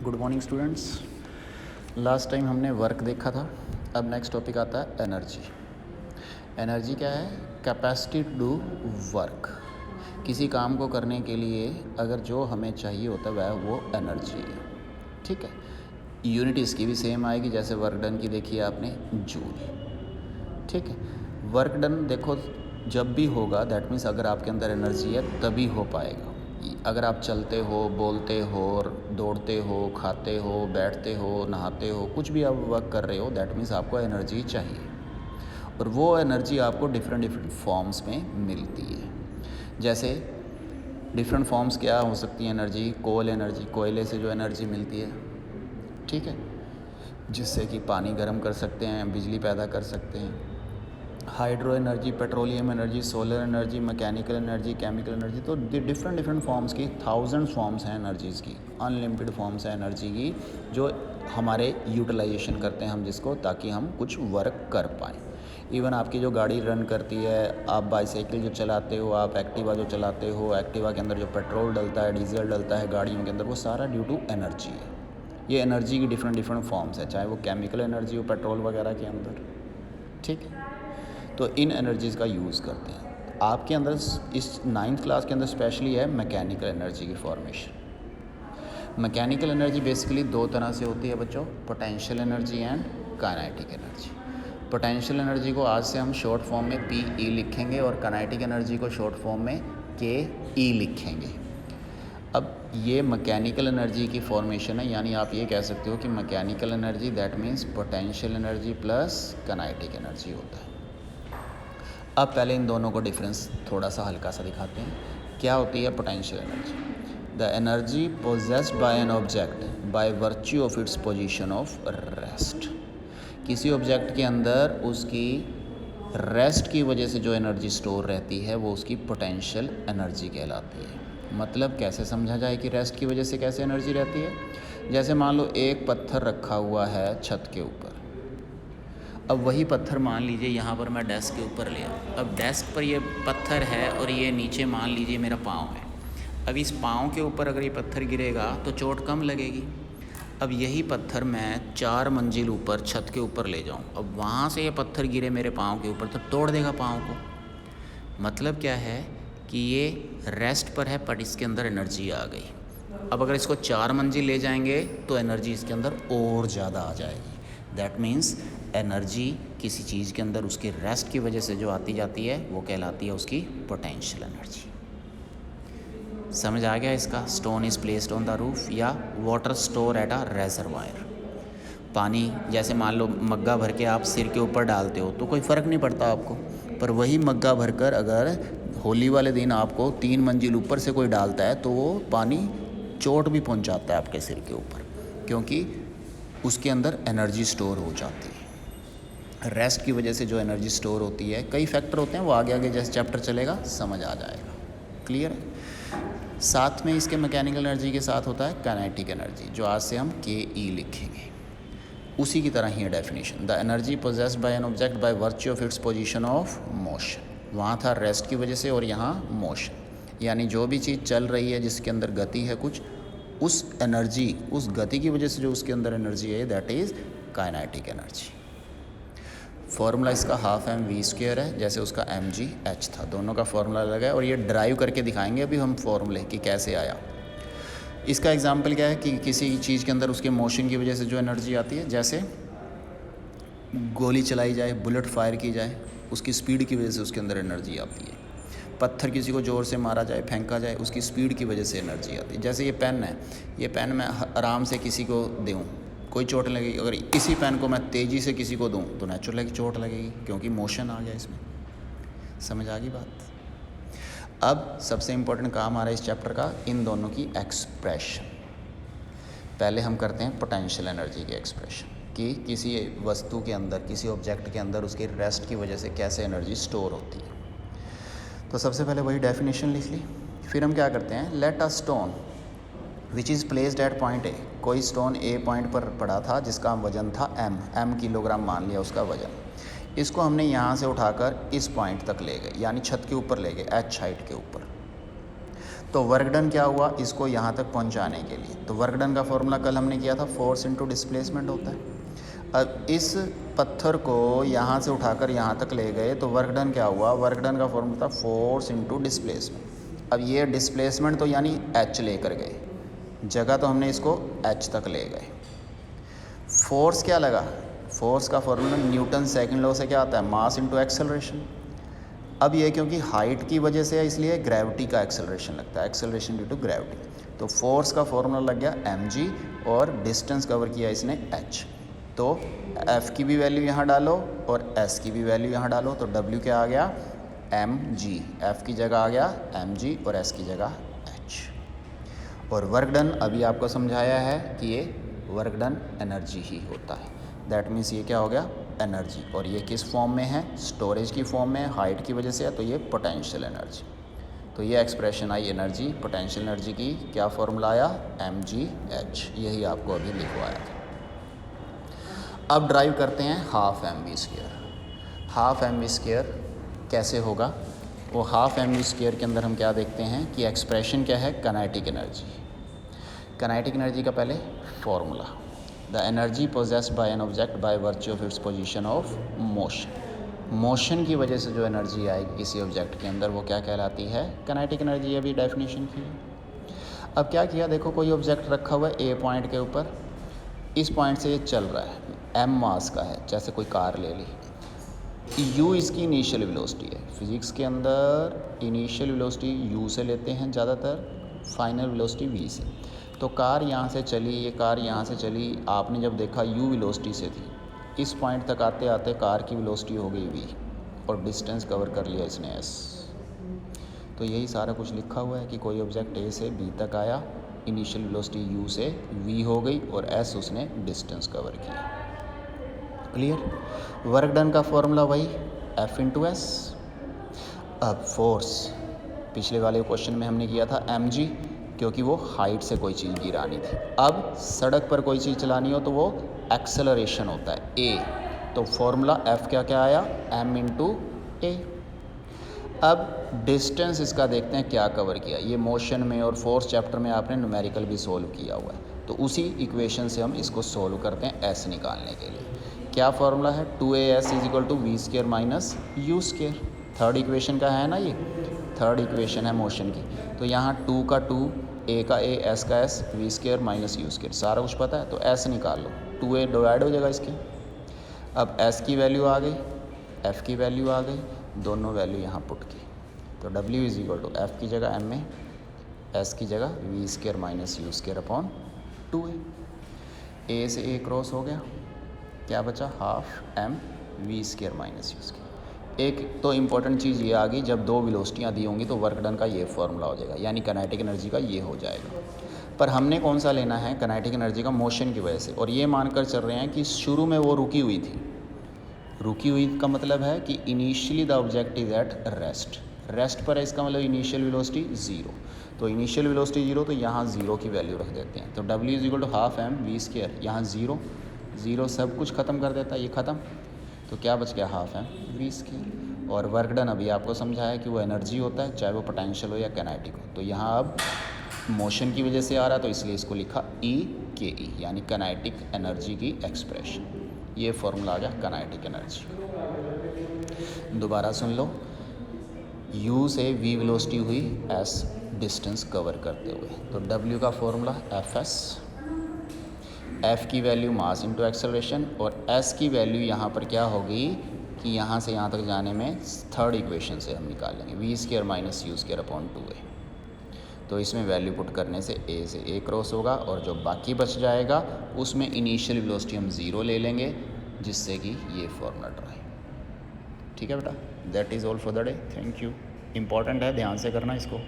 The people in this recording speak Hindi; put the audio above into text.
Good morning students. Last time हमने वर्क देखा था, अब नेक्स्ट टॉपिक आता है एनर्जी। एनर्जी क्या है? Capacity to do work. किसी काम को करने के लिए अगर जो हमें चाहिए होता है वह वो एनर्जी है। ठीक है, यूनिट इसकी भी सेम आएगी जैसे वर्क डन की देखी है आपने, जूल। ठीक है, वर्क डन देखो जब भी होगा दैट मीन्स अगर आपके अंदर एनर्जी है तभी हो पाएगा। अगर आप चलते हो, बोलते हो, दौड़ते हो, खाते हो, बैठते हो, नहाते हो, कुछ भी आप वर्क कर रहे हो दैट मीन्स आपको एनर्जी चाहिए, और वो एनर्जी आपको डिफरेंट फॉर्म्स में मिलती है। जैसे डिफरेंट फॉर्म्स क्या हो सकती है एनर्जी? कोल एनर्जी, कोयले से जो एनर्जी मिलती है, ठीक है, जिससे कि पानी गर्म कर सकते हैं, बिजली पैदा कर सकते हैं। Hydro energy, petroleum energy, solar energy, mechanical energy, chemical energy. तो डिफरेंट फॉर्म्स की, 1000 फॉर्म्स हैं एनर्जीज़ की, अनलिमिटेड फॉर्म्स हैं एनर्जी की जो हमारे यूटिलाइजेशन करते हैं हम जिसको, ताकि हम कुछ वर्क कर पाएँ। इवन आपकी जो गाड़ी रन करती है, आप बाईसाइकिल जो चलाते हो, आप एक्टिवा जो चलाते हो, एक्टिवा के अंदर जो पेट्रोल डलता है, डीजल डलता है गाड़ियों के अंदर, वो सारा ड्यू टू एनर्जी है। ये एनर्जी की डिफरेंट फॉर्म्स है, चाहे वो केमिकल एनर्जी हो पेट्रोल वगैरह के अंदर। ठीक है, तो इन एनर्जीज़ का यूज़ करते हैं। आपके अंदर इस 9th क्लास के अंदर स्पेशली है मैकेनिकल एनर्जी की फॉर्मेशन। मैकेनिकल एनर्जी बेसिकली दो तरह से होती है बच्चों, potential energy and kinetic energy. Potential energy को आज से हम शॉर्ट फॉर्म में PE लिखेंगे और काइनेटिक एनर्जी को शॉर्ट फॉर्म में KE लिखेंगे। अब ये मैकेनिकल एनर्जी की फॉर्मेशन है, यानी आप ये कह सकते हो कि mechanical energy that means potential energy plus kinetic energy होता है। अब पहले इन दोनों को डिफरेंस थोड़ा सा हल्का सा दिखाते हैं। क्या होती है potential energy? The energy possessed by an object by virtue of its position of rest. किसी ऑब्जेक्ट के अंदर उसकी रेस्ट की वजह से जो एनर्जी स्टोर रहती है वो उसकी पोटेंशियल एनर्जी कहलाती है। मतलब कैसे समझा जाए कि रेस्ट की वजह से कैसे एनर्जी रहती है? जैसे मान लो एक पत्थर रखा हुआ है छत के ऊपर, अब वही पत्थर मान लीजिए यहाँ पर मैं डेस्क के ऊपर ले आऊँ। अब डेस्क पर ये पत्थर है और ये नीचे मान लीजिए मेरा पाँव है। अब इस पाँव के ऊपर अगर ये पत्थर गिरेगा तो चोट कम लगेगी। अब यही पत्थर मैं 4 मंजिल ऊपर छत के ऊपर ले जाऊँ, अब वहाँ से ये पत्थर गिरे मेरे पाँव के ऊपर तो तोड़ देगा पाँव को। मतलब क्या है कि ये रेस्ट पर है पर इसके अंदर एनर्जी आ गई। अब अगर इसको 4 मंजिल ले जाएंगे तो एनर्जी इसके अंदर और ज़्यादा आ जाएगी। दैट मीन्स एनर्जी किसी चीज़ के अंदर उसकी रेस्ट की वजह से जो आती जाती है वो कहलाती है उसकी पोटेंशियल एनर्जी। समझ आ गया इसका? Stone is placed on the roof, या water store at a reservoir. पानी जैसे मान लो मग्गा भर के आप सिर के ऊपर डालते हो तो कोई फ़र्क नहीं पड़ता आपको, पर वही मग्गा भरकर अगर होली वाले दिन आपको 3 मंजिल ऊपर से कोई डालता है तो वो पानी चोट भी पहुंचाता है आपके सिर के ऊपर, क्योंकि उसके अंदर एनर्जी स्टोर हो जाती है। रेस्ट की वजह से जो एनर्जी स्टोर होती है, कई फैक्टर होते हैं, वो आगे आगे जैसे चैप्टर चलेगा समझ आ जाएगा। क्लियर है? साथ में इसके मैकेनिकल एनर्जी के साथ होता है काइनेटिक एनर्जी, जो आज से हम KE लिखेंगे। उसी की तरह ही है definition, the energy possessed by an object by virtue of its position of motion. वहाँ था रेस्ट की वजह से और यहाँ मोशन, यानी जो भी चीज़ चल रही है जिसके अंदर गति है कुछ, उस एनर्जी, उस गति की वजह से जो उसके अंदर एनर्जी है that is kinetic energy. Formula इसका ½ mv² है, जैसे उसका mgh था, दोनों का फॉर्मूला अलग है और ये ड्राइव करके दिखाएंगे अभी हम फॉर्मूले कि कैसे आया। इसका एग्जाम्पल क्या है कि किसी चीज़ के अंदर उसके मोशन की वजह से जो एनर्जी आती है, जैसे गोली चलाई जाए, बुलेट फायर की जाए, उसकी स्पीड की वजह से उसके अंदर एनर्जी आती है। पत्थर किसी को ज़ोर से मारा जाए, फेंका जाए, उसकी स्पीड की वजह से एनर्जी आती है। जैसे ये पेन है, ये पेन मैं आराम से किसी को दूँ, कोई चोट लगेगी। अगर इसी पेन को मैं तेज़ी से किसी को दूँ तो नेचुरली चोट लगेगी, क्योंकि मोशन आ गया इसमें। समझ आ गई बात? अब सबसे इम्पोर्टेंट काम आ रहा है इस चैप्टर का, इन दोनों की एक्सप्रेशन। पहले हम करते हैं पोटेंशियल एनर्जी की एक्सप्रेशन, कि किसी वस्तु के अंदर, किसी ऑब्जेक्ट के अंदर उसकी रेस्ट की वजह से कैसे एनर्जी स्टोर होती है। तो सबसे पहले वही डेफिनेशन लिख ली। फिर हम क्या करते हैं, let a stone which is placed at point A. कोई स्टोन A पॉइंट पर पड़ा था जिसका वजन था m किलोग्राम मान लिया उसका वजन। इसको हमने यहाँ से उठाकर इस पॉइंट तक ले गए, यानी छत के ऊपर ले गए, H हाइट के ऊपर। तो वर्क डन क्या हुआ इसको यहाँ तक पहुँचाने के लिए। तो वर्क डन का फॉर्मूला कल हमने किया था, फोर्स इनटू डिस्प्लेसमेंट होता है। अब इस पत्थर को यहाँ से उठाकर यहाँ तक ले गए तो वर्क डन क्या हुआ, वर्क डन का फॉर्मूला था फोर्स इनटू डिस्प्लेसमेंट। अब ये डिस्प्लेसमेंट तो यानी एच लेकर गए, जगह तो हमने इसको एच तक ले गए। फोर्स क्या लगा, फोर्स का फॉर्मूला न्यूटन सेकंड लॉ से क्या आता है, मास इनटू एक्सेलरेशन। अब ये क्योंकि हाइट की वजह से है इसलिए ग्रेविटी का एक्सेलरेशन लगता है, एक्सेलरेशन ड्यू टू ग्रेविटी। तो फोर्स का फॉर्मूला लग गया mg और डिस्टेंस कवर किया इसने h। तो F की भी वैल्यू यहाँ डालो और S की भी वैल्यू यहाँ डालो, तो W क्या आ गया mg, F की जगह आ गया mg और S की जगह h। और वर्क डन अभी आपको समझाया है कि ये वर्क डन एनर्जी ही होता है। दैट मीन्स ये क्या हो गया एनर्जी, और ये किस फॉर्म में है, स्टोरेज की फॉर्म में, हाइट की वजह से है, तो ये पोटेंशियल एनर्जी। तो ये expression I energy, potential energy की क्या फॉर्मूला आया mgh, यही आपको अभी लिखवाया था। अब ड्राइव करते हैं हाफ mv²। हाफ mv² कैसे होगा, वो हाफ mv² के अंदर हम क्या देखते हैं कि एक्सप्रेशन क्या है, काइनेटिक एनर्जी। काइनेटिक एनर्जी का पहले formula, the energy possessed by an object by virtue of its position of motion. Motion की वजह से जो एनर्जी आएगी किसी ऑब्जेक्ट के अंदर वो क्या कहलाती है, काइनेटिक एनर्जी। अभी डेफिनेशन की। अब क्या किया, देखो कोई ऑब्जेक्ट रखा हुआ है ए पॉइंट के ऊपर, इस पॉइंट से ये चल रहा है, m मास का है, जैसे कोई कार ले ली, u इसकी इनिशियल वेलोसिटी है। फिजिक्स के अंदर इनिशियल वेलोसिटी u से लेते हैं ज़्यादातर, फाइनल वेलोसिटी v से। तो कार यहाँ से चली, ये कार यहाँ से चली, आपने जब देखा u वेलोसिटी से थी, इस पॉइंट तक आते आते कार की वेलोसिटी हो गई v और डिस्टेंस कवर कर लिया इसने s। तो यही सारा कुछ लिखा हुआ है कि कोई ऑब्जेक्ट a से b तक आया, इनिशियल वेलोसिटी u से v हो गई और s उसने डिस्टेंस कवर किया। क्लियर। वर्क डन का फॉर्मूला वही F इंटू एस। अब फोर्स पिछले वाले क्वेश्चन में हमने किया था mg, क्योंकि वो हाइट से कोई चीज़ गिरानी थी। अब सड़क पर कोई चीज़ चलानी हो तो वो एक्सेलरेशन होता है a, तो फॉर्मूला F क्या क्या आया m इंटू a। अब डिस्टेंस इसका देखते हैं क्या कवर किया, ये मोशन में और फोर्स चैप्टर में आपने न्यूमेरिकल भी सोल्व किया हुआ है, तो उसी इक्वेशन से हम इसको सोल्व करते हैं s निकालने के लिए। क्या फॉर्मूला है 2as is equal to v² minus u²। Third equation का है ना, ये थर्ड इक्वेशन है मोशन की। तो यहाँ 2 का 2, a का a, s का s, v² माइनस u², सारा कुछ पता है, तो s निकाल लो, 2a डिवाइड हो जाएगा इसकी। अब s की वैल्यू आ गई, f की वैल्यू आ गई, दोनों वैल्यू यहाँ पुट की, तो w is equal to f की जगह m में, s की जगह v² minus u² upon 2a। a से a क्रॉस हो गया, क्या बचा half m v² minus u²। एक तो इम्पॉर्टेंट चीज़ ये आ गई, जब दो वेलोसिटियाँ दी होंगी तो वर्क डन का ये फॉर्मूला हो जाएगा, यानी काइनेटिक एनर्जी का ये हो जाएगा। पर हमने कौन सा लेना है, काइनेटिक एनर्जी का मोशन की वजह से, और ये मानकर चल रहे हैं कि शुरू में वो रुकी हुई थी। रुकी हुई का मतलब है कि initially the object is at rest, rest पर है, इसका मतलब इनिशियल वेलोसिटी 0। तो इनिशियल वेलोसिटी 0, तो यहाँ 0 की वैल्यू रख देते हैं, तो w is equal to half m v², यहाँ 0 सब कुछ ख़त्म कर देता है, ये ख़त्म, तो क्या बच गया हाफ m v²। और वर्क डन अभी आपको समझाया कि वो एनर्जी होता है, चाहे वो पोटेंशियल हो या काइनेटिक हो। तो यहाँ अब मोशन की वजह से आ रहा है, तो इसलिए इसको लिखा E यानी काइनेटिक एनर्जी की एक्सप्रेशन। ये फॉर्मूला आ गया काइनेटिक एनर्जी। दोबारा सुन लो, u से v वेलोसिटी हुई, s डिस्टेंस कवर करते हुए, तो w का फॉर्मूला fs, f की वैल्यू मास इंटू एक्सेलरेशन, और s की वैल्यू यहाँ पर क्या होगी कि यहाँ से यहाँ तक जाने में थर्ड इक्वेशन से हम निकालेंगे v² minus u² upon 2a। तो इसमें वैल्यू पुट करने से a से a क्रॉस होगा, और जो बाकी बच जाएगा उसमें इनिशियल वेलोसिटी हम 0 ले लेंगे, जिससे कि ये फॉर्मूला ड्राई। ठीक है बेटा, that is all for the day, thank you. Important है, ध्यान से करना इसको।